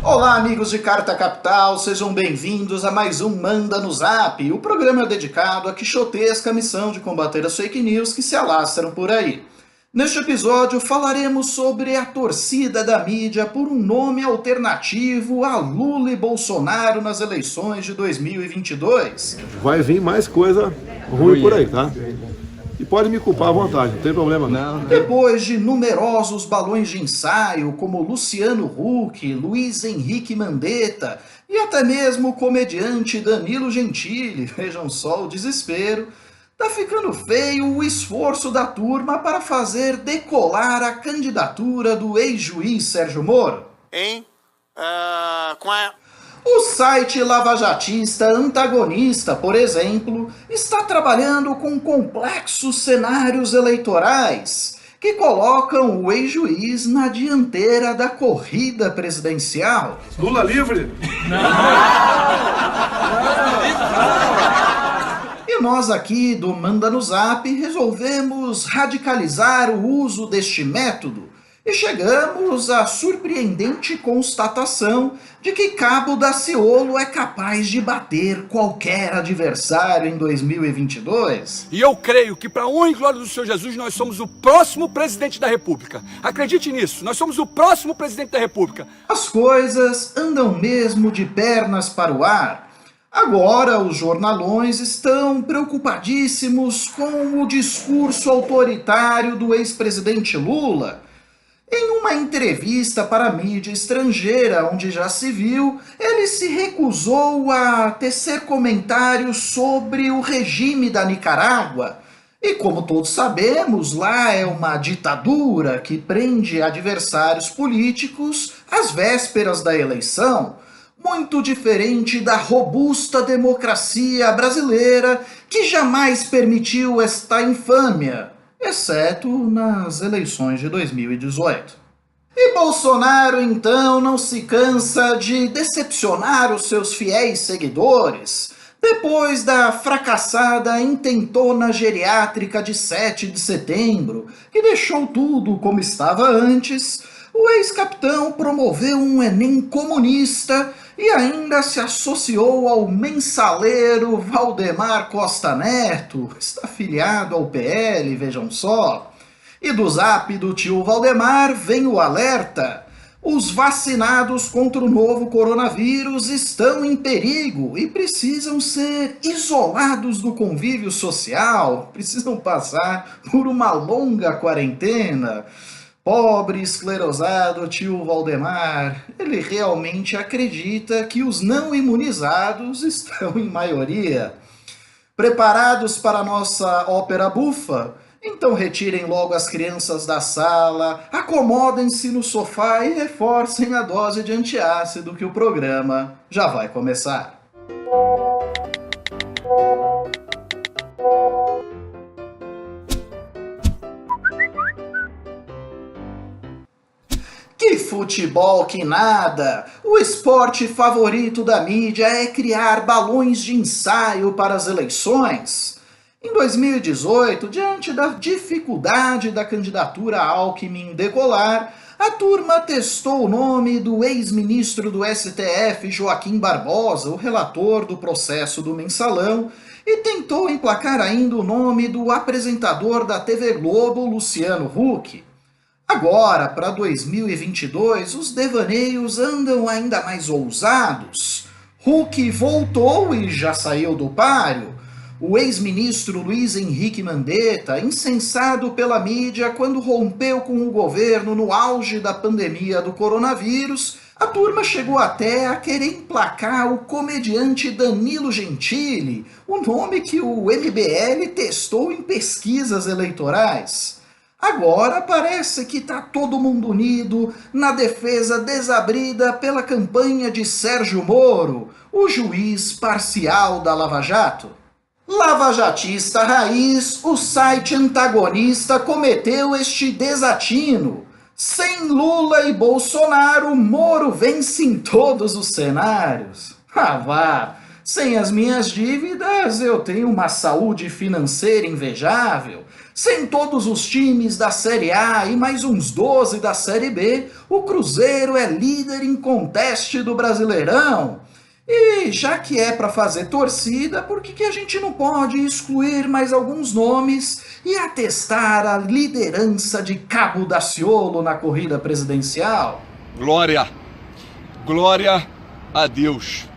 Olá, amigos de Carta Capital, sejam bem-vindos a mais um Manda no Zap, o programa dedicado à quixotesca missão de combater as fake news que se alastram por aí. Neste episódio falaremos sobre a torcida da mídia por um nome alternativo a Lula e Bolsonaro nas eleições de 2022. Vai vir mais coisa ruim por aí, tá? E pode me culpar à vontade, não tem problema não. Depois de numerosos balões de ensaio como Luciano Huck, Luiz Henrique Mandetta e até mesmo o comediante Danilo Gentili, vejam só o desespero, tá ficando feio o esforço da turma para fazer decolar a candidatura do ex-juiz Sérgio Moro. O site lavajatista Antagonista, por exemplo, está trabalhando com complexos cenários eleitorais que colocam o ex-juiz na dianteira da corrida presidencial. Lula livre? E nós aqui do Manda no Zap resolvemos radicalizar o uso deste método e chegamos à surpreendente constatação de que Cabo Daciolo é capaz de bater qualquer adversário em 2022. E eu creio que, para a honra e glória do Senhor Jesus, nós somos o próximo presidente da República. Acredite nisso, nós somos o próximo presidente da República. As coisas andam mesmo de pernas para o ar. Agora os jornalões estão preocupadíssimos com o discurso autoritário do ex-presidente Lula. Em uma entrevista para a mídia estrangeira, onde já se viu, ele se recusou a tecer comentários sobre o regime da Nicarágua. E como todos sabemos, lá é uma ditadura que prende adversários políticos às vésperas da eleição, muito diferente da robusta democracia brasileira que jamais permitiu esta infâmia, exceto nas eleições de 2018. E Bolsonaro, então, não se cansa de decepcionar os seus fiéis seguidores. Depois da fracassada intentona geriátrica de 7 de setembro, que deixou tudo como estava antes, o ex-capitão promoveu um Enem comunista e ainda se associou ao mensaleiro Valdemar Costa Neto, está filiado ao PL, vejam só. E do zap do tio Valdemar vem o alerta: os vacinados contra o novo coronavírus estão em perigo e precisam ser isolados do convívio social, precisam passar por uma longa quarentena. Pobre esclerosado tio Valdemar, ele realmente acredita que os não imunizados estão em maioria. Preparados para a nossa ópera bufa? Então retirem logo as crianças da sala, acomodem-se no sofá e reforcem a dose de antiácido que o programa já vai começar. Que futebol que nada! O esporte favorito da mídia é criar balões de ensaio para as eleições. Em 2018, diante da dificuldade da candidatura Alckmin decolar, a turma testou o nome do ex-ministro do STF, Joaquim Barbosa, o relator do processo do Mensalão, e tentou emplacar ainda o nome do apresentador da TV Globo, Luciano Huck. Agora, para 2022, os devaneios andam ainda mais ousados. Huck voltou e já saiu do páreo. O ex-ministro Luiz Henrique Mandetta, incensado pela mídia quando rompeu com o governo no auge da pandemia do coronavírus, a turma chegou até a querer emplacar o comediante Danilo Gentili, o nome que o MBL testou em pesquisas eleitorais. Agora parece que está todo mundo unido na defesa desabrida pela campanha de Sérgio Moro, o juiz parcial da Lava Jato. Lavajatista raiz, o site Antagonista cometeu este desatino. Sem Lula e Bolsonaro, Moro vence em todos os cenários. Ah vá, sem as minhas dívidas eu tenho uma saúde financeira invejável. Sem todos os times da Série A e mais uns 12 da Série B, o Cruzeiro é líder inconteste do Brasileirão. E já que é para fazer torcida, por que a gente não pode excluir mais alguns nomes e atestar a liderança de Cabo Daciolo na corrida presidencial? Glória! Glória a Deus!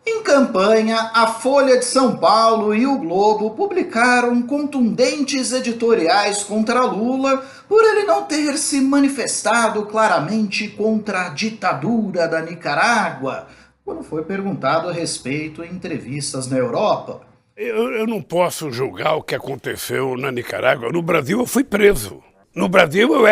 Em campanha, a Folha de São Paulo e o Globo publicaram contundentes editoriais contra Lula por ele não ter se manifestado claramente contra a ditadura da Nicarágua, quando foi perguntado a respeito em entrevistas na Europa. Eu não posso julgar o que aconteceu na Nicarágua. No Brasil eu fui preso. No Brasil eu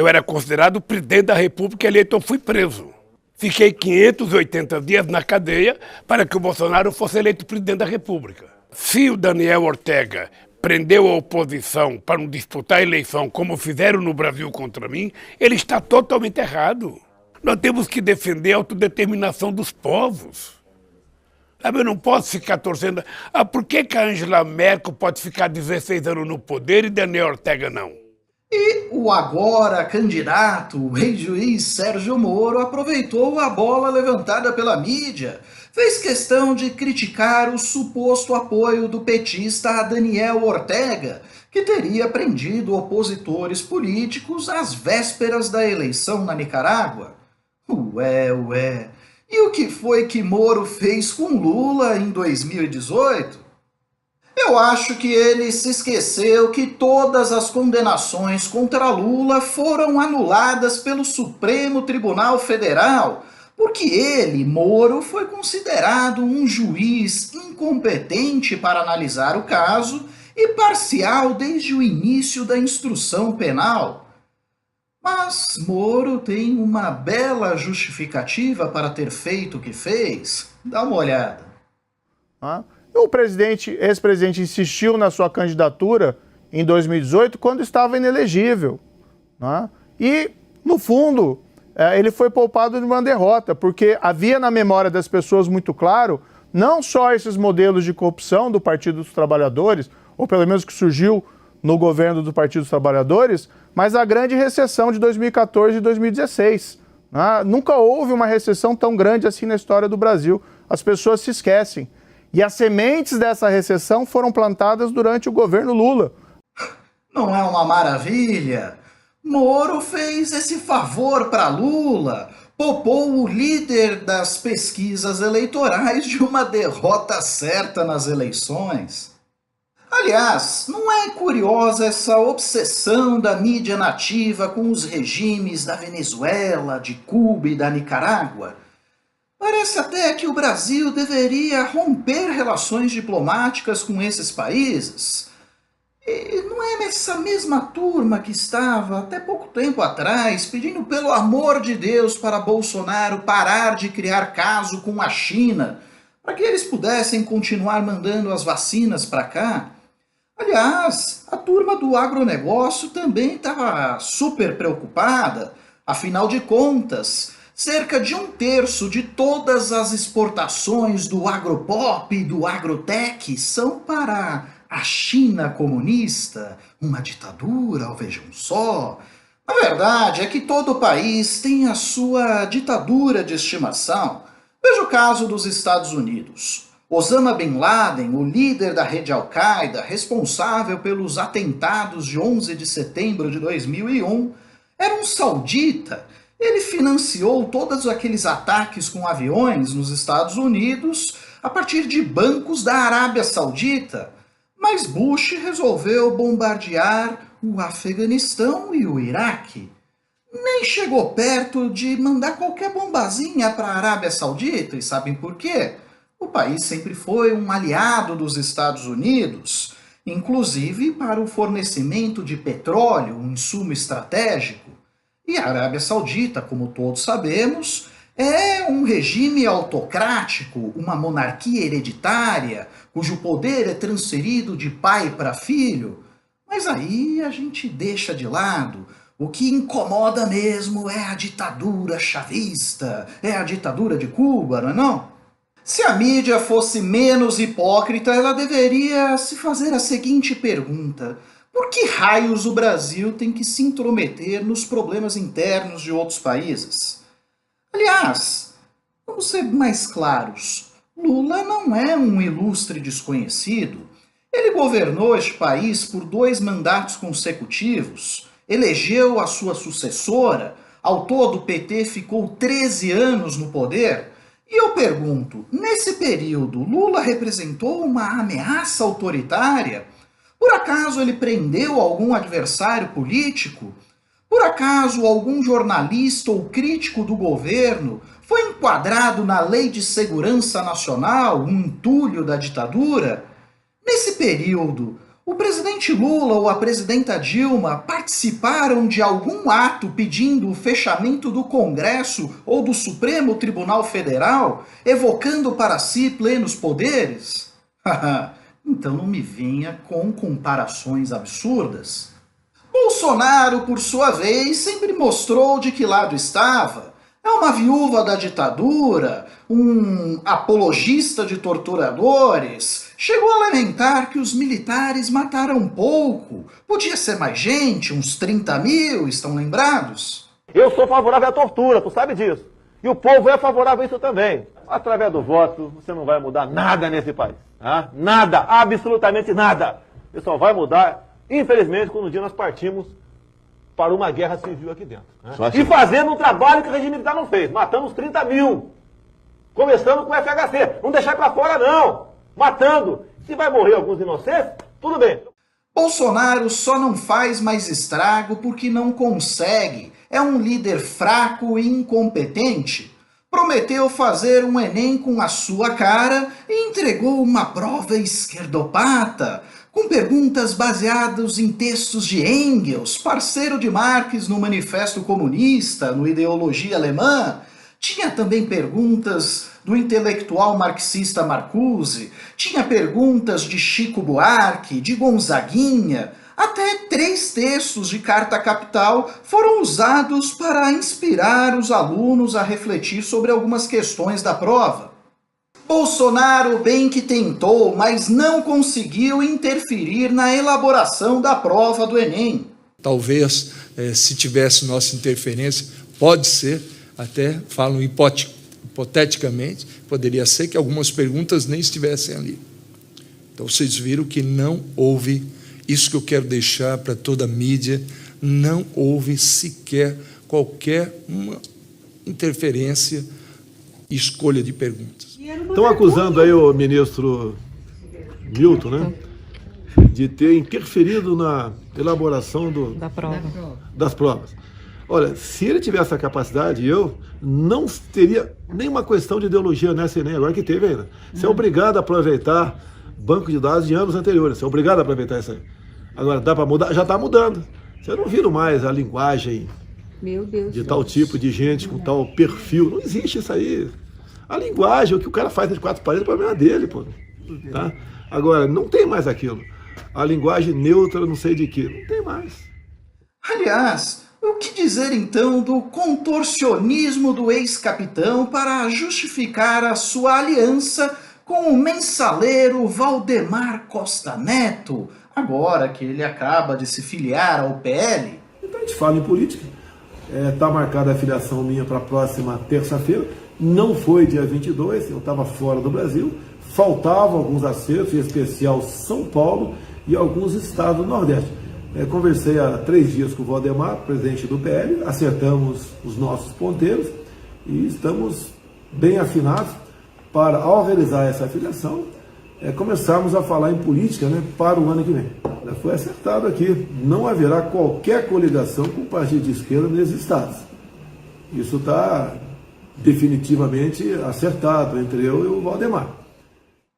era considerado presidente da República eleito, eu fui preso. Fiquei 580 dias na cadeia para que o Bolsonaro fosse eleito presidente da República. Se o Daniel Ortega prendeu a oposição para não disputar a eleição como fizeram no Brasil contra mim, ele está totalmente errado. Nós temos que defender a autodeterminação dos povos. Sabe, eu não posso ficar torcendo. Por que a Angela Merkel pode ficar 16 anos no poder e Daniel Ortega não? E o agora candidato, o ex-juiz Sérgio Moro, aproveitou a bola levantada pela mídia. Fez questão de criticar o suposto apoio do petista a Daniel Ortega, que teria prendido opositores políticos às vésperas da eleição na Nicarágua. Ué. E o que foi que Moro fez com Lula em 2018? Eu acho que ele se esqueceu que todas as condenações contra Lula foram anuladas pelo Supremo Tribunal Federal, porque ele, Moro, foi considerado um juiz incompetente para analisar o caso e parcial desde o início da instrução penal. Mas Moro tem uma bela justificativa para ter feito o que fez. Dá uma olhada. O ex-presidente insistiu na sua candidatura em 2018 quando estava inelegível. E, no fundo, ele foi poupado de uma derrota, porque havia na memória das pessoas muito claro, não só esses modelos de corrupção do Partido dos Trabalhadores, ou pelo menos que surgiu no governo do Partido dos Trabalhadores, mas a grande recessão de 2014 e 2016. Nunca houve uma recessão tão grande assim na história do Brasil. As pessoas se esquecem. E as sementes dessa recessão foram plantadas durante o governo Lula. Não é uma maravilha? Moro fez esse favor para Lula, poupou o líder das pesquisas eleitorais de uma derrota certa nas eleições. Aliás, não é curiosa essa obsessão da mídia nativa com os regimes da Venezuela, de Cuba e da Nicarágua? Parece até que o Brasil deveria romper relações diplomáticas com esses países. E não é essa mesma turma que estava, até pouco tempo atrás, pedindo pelo amor de Deus para Bolsonaro parar de criar caso com a China, para que eles pudessem continuar mandando as vacinas para cá? Aliás, a turma do agronegócio também estava super preocupada. Afinal de contas, cerca de 1/3 de todas as exportações do agropop e do agrotech são para a China comunista, uma ditadura, vejam só. A verdade é que todo país tem a sua ditadura de estimação. Veja o caso dos Estados Unidos. Osama Bin Laden, o líder da rede Al-Qaeda, responsável pelos atentados de 11 de setembro de 2001, era um saudita. Ele financiou todos aqueles ataques com aviões nos Estados Unidos a partir de bancos da Arábia Saudita. Mas Bush resolveu bombardear o Afeganistão e o Iraque. Nem chegou perto de mandar qualquer bombazinha para a Arábia Saudita, e sabem por quê? O país sempre foi um aliado dos Estados Unidos, inclusive para o fornecimento de petróleo, um insumo estratégico. E a Arábia Saudita, como todos sabemos, é um regime autocrático, uma monarquia hereditária, cujo poder é transferido de pai para filho. Mas aí a gente deixa de lado. O que incomoda mesmo é a ditadura chavista, é a ditadura de Cuba, não é não? Se a mídia fosse menos hipócrita, ela deveria se fazer a seguinte pergunta: Por que raios o Brasil tem que se intrometer nos problemas internos de outros países? Aliás, vamos ser mais claros, Lula não é um ilustre desconhecido. Ele governou este país por 2 mandatos consecutivos, elegeu a sua sucessora, ao todo o PT ficou 13 anos no poder. E eu pergunto, nesse período, Lula representou uma ameaça autoritária? Por acaso ele prendeu algum adversário político? Por acaso algum jornalista ou crítico do governo foi enquadrado na Lei de Segurança Nacional, um entulho da ditadura? Nesse período, o presidente Lula ou a presidenta Dilma participaram de algum ato pedindo o fechamento do Congresso ou do Supremo Tribunal Federal, evocando para si plenos poderes? Então não me venha com comparações absurdas. Bolsonaro, por sua vez, sempre mostrou de que lado estava. É uma viúva da ditadura, um apologista de torturadores. Chegou a lamentar que os militares mataram pouco. Podia ser mais gente, uns 30 mil, estão lembrados? Eu sou favorável à tortura, tu sabe disso. E o povo é favorável a isso também. Através do voto, você não vai mudar nada nesse país. Tá? Nada, absolutamente nada. Você só vai mudar, infelizmente, quando um dia nós partimos para uma guerra civil aqui dentro. Né? E fazendo um trabalho que o regime militar não fez. Matamos 30 mil. Começando com o FHC. Não deixar para fora, não. Matando. Se vai morrer alguns inocentes, tudo bem. Bolsonaro só não faz mais estrago porque não consegue. É um líder fraco e incompetente. Prometeu fazer um Enem com a sua cara e entregou uma prova esquerdopata, com perguntas baseadas em textos de Engels, parceiro de Marx no Manifesto Comunista, no Ideologia Alemã. Tinha também perguntas do intelectual marxista Marcuse, tinha perguntas de Chico Buarque, de Gonzaguinha. Até 3 textos de Carta Capital foram usados para inspirar os alunos a refletir sobre algumas questões da prova. Bolsonaro bem que tentou, mas não conseguiu interferir na elaboração da prova do Enem. Talvez, se tivesse nossa interferência, pode ser, até falam hipoteticamente, poderia ser que algumas perguntas nem estivessem ali. Então, vocês viram que não houve, isso que eu quero deixar para toda a mídia, não houve sequer qualquer uma interferência e escolha de perguntas. Estão acusando aí o ministro Milton, né, de ter interferido na elaboração das provas. Olha, se ele tivesse essa capacidade, eu não teria nenhuma questão de ideologia nessa Enem, agora que teve ainda. Você é obrigado a aproveitar banco de dados de anos anteriores, você é obrigado a aproveitar isso aí. Agora, dá para mudar? Já está mudando. Você não viram mais a linguagem de tal tipo de gente, com tal perfil. Não existe isso aí. A linguagem, o que o cara faz entre 4 paredes, é o problema dele, pô. Tá? Agora, não tem mais aquilo. A linguagem neutra, não sei de quê. Não tem mais. Aliás, o que dizer então do contorcionismo do ex-capitão para justificar a sua aliança com o mensaleiro Valdemar Costa Neto, agora que ele acaba de se filiar ao PL? Então a gente fala em política. Está marcada a filiação minha para a próxima terça-feira. Não foi dia 22, eu estava fora do Brasil. Faltavam alguns acertos, em especial São Paulo e alguns estados do Nordeste. Conversei há 3 dias com o Valdemar, presidente do PL, acertamos os nossos ponteiros e estamos bem afinados para, ao realizar essa filiação, começarmos a falar em política, né, para o ano que vem. Já foi acertado aqui, não haverá qualquer coligação com o partido de esquerda nesses estados. Isso está definitivamente acertado entre eu e o Valdemar.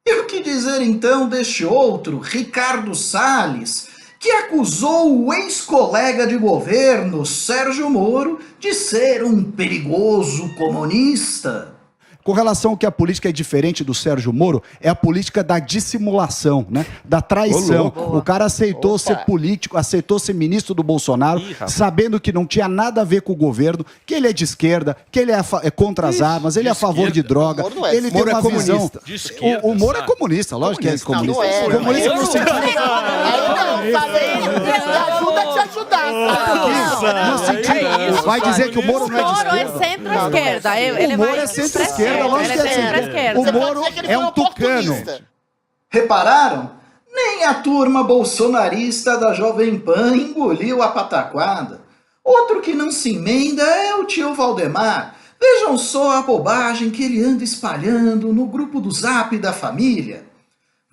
E o que dizer então deste outro, Ricardo Salles, que acusou o ex-colega de governo, Sérgio Moro, de ser um perigoso comunista? Com relação ao que a política é diferente do Sérgio Moro, é a política da dissimulação, né? Da traição. O cara aceitou ser político, aceitou ser ministro do Bolsonaro, sabendo que não tinha nada a ver com o governo, que ele é de esquerda, que ele é contra as armas, ele é a favor de droga, ele tem uma visão... O Moro é comunista, lógico que é comunista. Comunista no sentido... Ajuda a te ajudar. Vai dizer que o Moro não é de esquerda? O Moro é centro-esquerda. O Moro é centro-esquerda, lógico que é assim. O Moro é um tucano. Repararam? Nem a turma bolsonarista da Jovem Pan engoliu a pataquada. Outro que não se emenda é o tio Valdemar. Vejam só a bobagem que ele anda espalhando no grupo do Zap da família.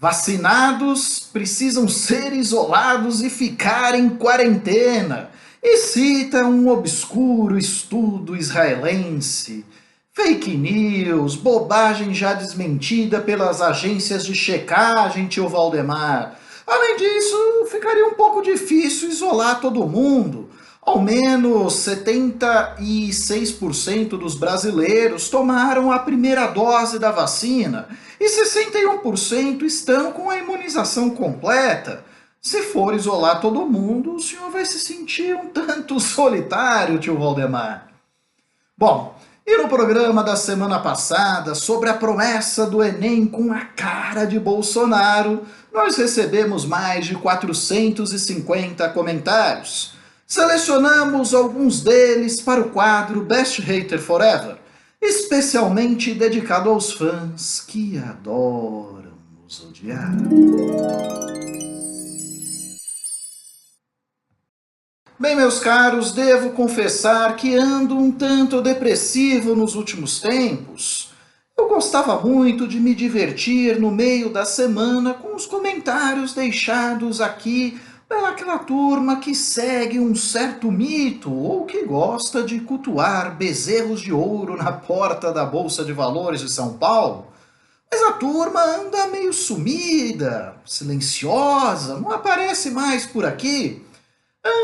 Vacinados precisam ser isolados e ficar em quarentena. E cita um obscuro estudo israelense. Fake news, bobagem já desmentida pelas agências de checagem, tio Valdemar. Além disso, ficaria um pouco difícil isolar todo mundo. Ao menos 76% dos brasileiros tomaram a primeira dose da vacina e 61% estão com a imunização completa. Se for isolar todo mundo, o senhor vai se sentir um tanto solitário, tio Valdemar. Bom, e no programa da semana passada, sobre a promessa do Enem com a cara de Bolsonaro, nós recebemos mais de 450 comentários. Selecionamos alguns deles para o quadro Best Hater Forever, especialmente dedicado aos fãs que adoram nos odiar. Bem, meus caros, devo confessar que ando um tanto depressivo nos últimos tempos. Eu gostava muito de me divertir no meio da semana com os comentários deixados aqui pelaquela turma que segue um certo mito ou que gosta de cultuar bezerros de ouro na porta da Bolsa de Valores de São Paulo. Mas a turma anda meio sumida, silenciosa, não aparece mais por aqui.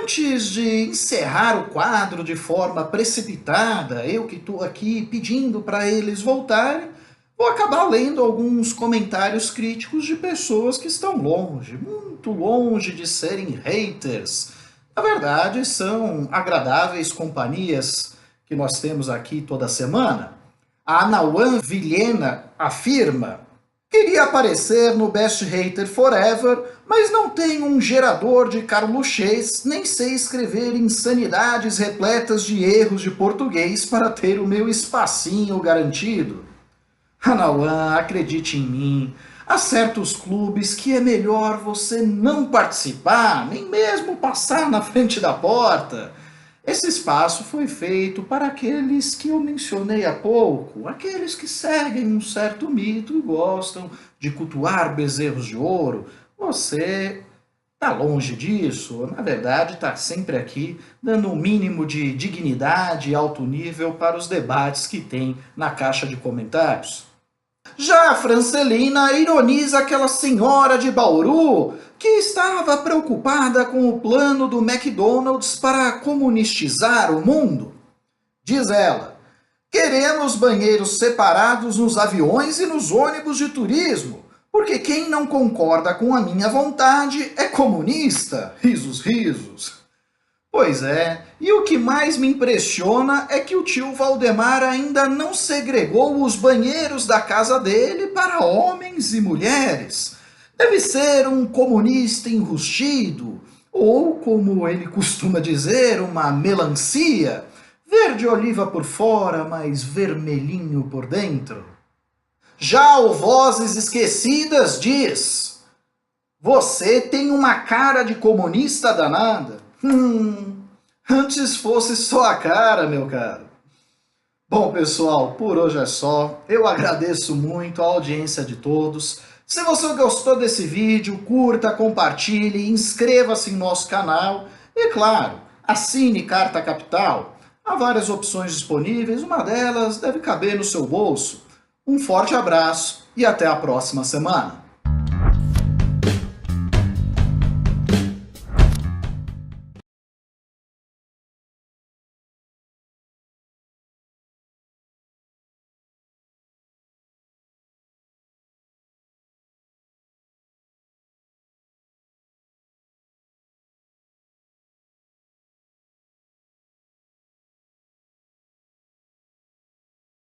Antes de encerrar o quadro de forma precipitada, eu que estou aqui pedindo para eles voltarem, vou acabar lendo alguns comentários críticos de pessoas que estão longe, muito longe de serem haters. Na verdade, são agradáveis companhias que nós temos aqui toda semana. A Nauan Vilhena afirma: queria aparecer no Best Hater Forever, mas não tenho um gerador de carluchês, nem sei escrever insanidades repletas de erros de português para ter o meu espacinho garantido. Anauã, acredite em mim, há certos clubes que é melhor você não participar, nem mesmo passar na frente da porta. Esse espaço foi feito para aqueles que eu mencionei há pouco, aqueles que seguem um certo mito e gostam de cultuar bezerros de ouro. Você está longe disso, na verdade está sempre aqui dando um mínimo de dignidade e alto nível para os debates que tem na caixa de comentários. Já a Francelina ironiza aquela senhora de Bauru que estava preocupada com o plano do McDonald's para comunistizar o mundo. Diz ela: queremos banheiros separados nos aviões e nos ônibus de turismo, porque quem não concorda com a minha vontade é comunista. Risos, risos. Pois é, e o que mais me impressiona é que o tio Valdemar ainda não segregou os banheiros da casa dele para homens e mulheres. Deve ser um comunista enrustido, ou, como ele costuma dizer, uma melancia, verde oliva por fora, mas vermelhinho por dentro. Já o Vozes Esquecidas diz: você tem uma cara de comunista danada. Antes fosse só a cara, meu caro. Bom, pessoal, por hoje é só. Eu agradeço muito a audiência de todos. Se você gostou desse vídeo, curta, compartilhe, inscreva-se em nosso canal e, claro, assine Carta Capital. Há várias opções disponíveis, uma delas deve caber no seu bolso. Um forte abraço e até a próxima semana.